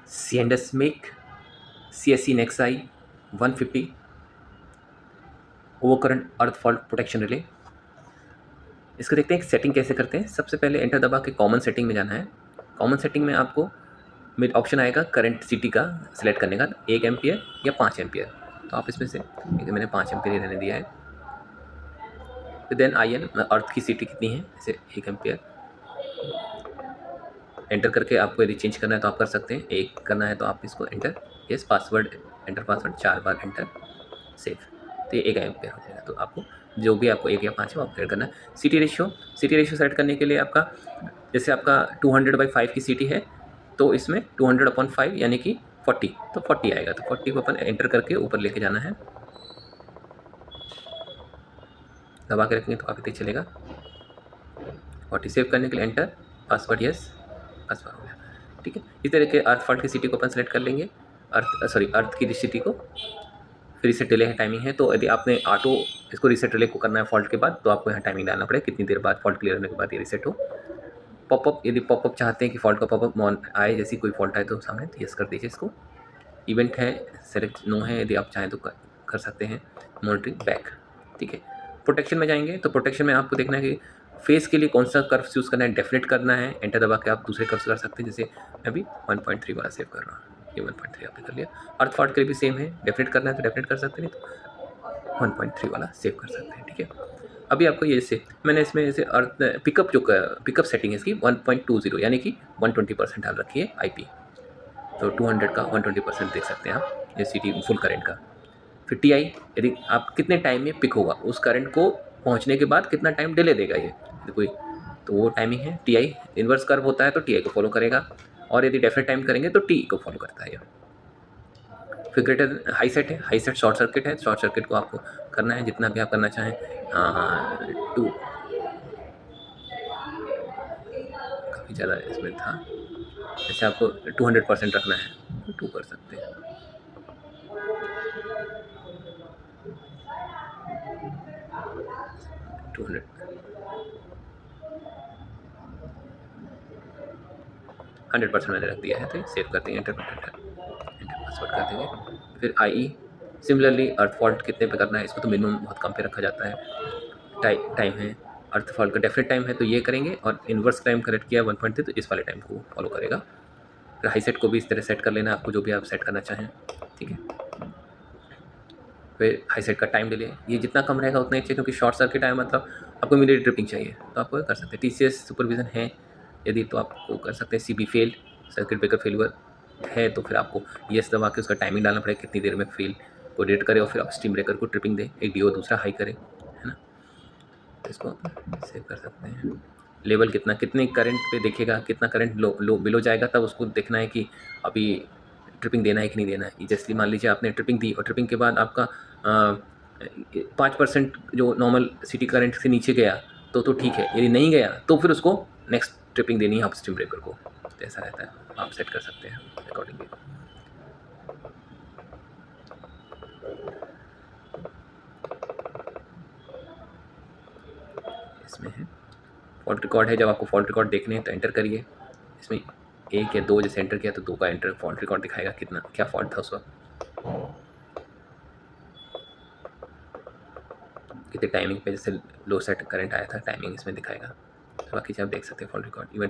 C&S make CSC नेक्साई 150 over current अर्थ fault protection relay. इसको देखते हैं सेटिंग कैसे करते हैं। सबसे पहले एंटर दबा के कॉमन सेटिंग में जाना है। कॉमन सेटिंग में आपको मिड ऑप्शन आएगा करंट सिटी का सिलेक्ट करने का, 1 एम्पियर या 5 एम्पियर। तो आप इसमें से मैंने 5 एम्पियर ही रहने दिया है। फिर देन IN अर्थ की सिटी कितनी है, जैसे 1 एम्पियर। एंटर करके आपको यदि चेंज करना है तो आप कर सकते हैं, एक करना है तो आप इसको enter, yes password enter password 4 बार एंटर, सेव। तो ये 1 एम्पियर हो जाएगा। तो आपको जो भी आपको 1 या 5 है वो अपडेट करना है। सिटी रेशियो सेलेक्ट करने के लिए आपका, जैसे आपका 200/5 की सिटी है तो इसमें 200/5 यानी कि 40, तो 40 आएगा। तो 40 को अपन एंटर करके ऊपर लेके जाना है, दबा के रखेंगे तो काफ़ी तेज चलेगा। 40 सेव करने के लिए एंटर, पासवर्ड यस, पासवर्ड हो गया। ठीक है, इस तरह के अर्थ फॉल्ट की सिटी को अपन सेलेक्ट कर लेंगे, अर्थ की सिटी को। फिर रिसेट रिले है, टाइमिंग है, तो यदि आपने ऑटो इसको रिसेट रिले को करना है फॉल्ट के बाद तो आपको यहाँ टाइमिंग डालना पड़ेगा, कितनी देर बाद फॉल्ट क्लियर होने के बाद ये रिसेट हो। पॉपअप, यदि पॉपअप चाहते हैं कि फॉल्ट का पॉपअप आए, जैसी कोई फॉल्ट आए तो सामने, तो यस कर दीजिए इसको। इवेंट है सेलेक्ट नो है, यदि आप चाहें तो कर सकते हैं। मॉनिटरिंग बैक, ठीक है। प्रोटेक्शन में जाएंगे तो प्रोटेक्शन में आपको देखना है कि फेस के लिए कौन सा कर्व यूज़ करना है, डेफिनेट करना है। एंटर दबा के आप दूसरे कर्व कर सकते हैं, जैसे मैं अभी 1.3 वाला सेव कर रहा हूँ, ये 1.3 आपने कर लिया। अर्थ फॉल्ट के लिए भी सेम है, डेफिनेट करना है तो डेफिनेट कर सकते हैं, नहीं तो 1.3 वाला सेव कर सकते हैं। ठीक है, अभी आपको ये जैसे मैंने इसमें जैसे अर्थ पिकअप जो पिकअप सेटिंग है इसकी 1.20 यानी कि 120% डाल रखी है IP। तो 200 का 120% देख सकते हैं आप, ये सिटी फुल करंट का। फिर TI, यदि आप कितने टाइम में पिक होगा, उस करंट को पहुंचने के बाद कितना टाइम डिले देगा ये कोई, तो वो टाइमिंग है। TI इन्वर्स कर्व होता है तो TI को फॉलो करेगा, और यदि डेफिनेट टाइम करेंगे तो T को फॉलो करता है ये। फिर ग्रेटर हाई सेट है, हाई सेट शॉर्ट सर्किट है, शॉर्ट सर्किट को आपको करना है जितना भी आप करना चाहें। 2 काफ़ी ज़्यादा इसमें था, जैसे आपको 200% रखना है तो 2 कर सकते हैं। हंड्रेड परसेंट मैंने रख दिया है, तो सेव कर देंगे, एंटर पासवर्ड कर देंगे। फिर IE सिमिलरली अर्थ फॉल्ट कितने पे करना है, इसको तो मिनिमम बहुत कम पे रखा जाता है। टाइम है, अर्थ फॉल्ट का डेफिनेट टाइम है तो ये करेंगे, और इन्वर्स टाइम करेक्ट किया 1.3 तो इस वाले टाइम को फॉलो करेगा। फिर हाई सेट को भी इस तरह सेट कर लेना आपको, जो भी आप सेट करना चाहें, ठीक है। फिर हाई सेट का टाइम डिले, ये जितना कम रहेगा उतना ही चाहिए, क्योंकि शॉर्ट सर्किट है मतलब आपको इमीडिएट ट्रिपिंग चाहिए, तो आपको कर सकते हैं। TCS सुपरविजन है यदि, तो आपको कर सकते हैं। CB fail, circuit breaker failure है, तो फिर आपको यस दबा के उसका टाइमिंग डालना पड़ेगा, कितनी देर में फेल को रेट करे, और फिर स्टीम ब्रेकर को ट्रिपिंग दे, एक DO दूसरा हाई करे, है ना। तो इसको सेव कर सकते हैं। लेवल कितने करंट पे देखेगा, कितना करंट लो बिलो जाएगा, तब उसको देखना है कि अभी ट्रिपिंग देना है कि नहीं देना है। जैसे मान लीजिए आपने ट्रिपिंग दी और ट्रिपिंग के बाद आपका 5% जो नॉर्मल सिटी करंट से नीचे गया तो ठीक है, यदि नहीं गया तो फिर उसको नेक्स्ट ट्रिपिंग देनी है आप स्टीम ब्रेकर को, तो ऐसा रहता है, आप सेट कर सकते हैं अकॉर्डिंगली। इसमें है फॉल्ट रिकॉर्ड है, जब आपको फॉल्ट रिकॉर्ड देखने हैं तो एंटर करिए। इसमें 1 या 2 जैसे एंटर किया तो 2 का एंटर, फॉल्ट रिकॉर्ड दिखाएगा कितना क्या फॉल्ट था उस वक्त, कितने टाइमिंग पे जैसे लो सेट करंट आया था, टाइमिंग इसमें दिखाएगा। तो बाकी आप देख सकते हैं फॉल्ट रिकॉर्ड इवेंट।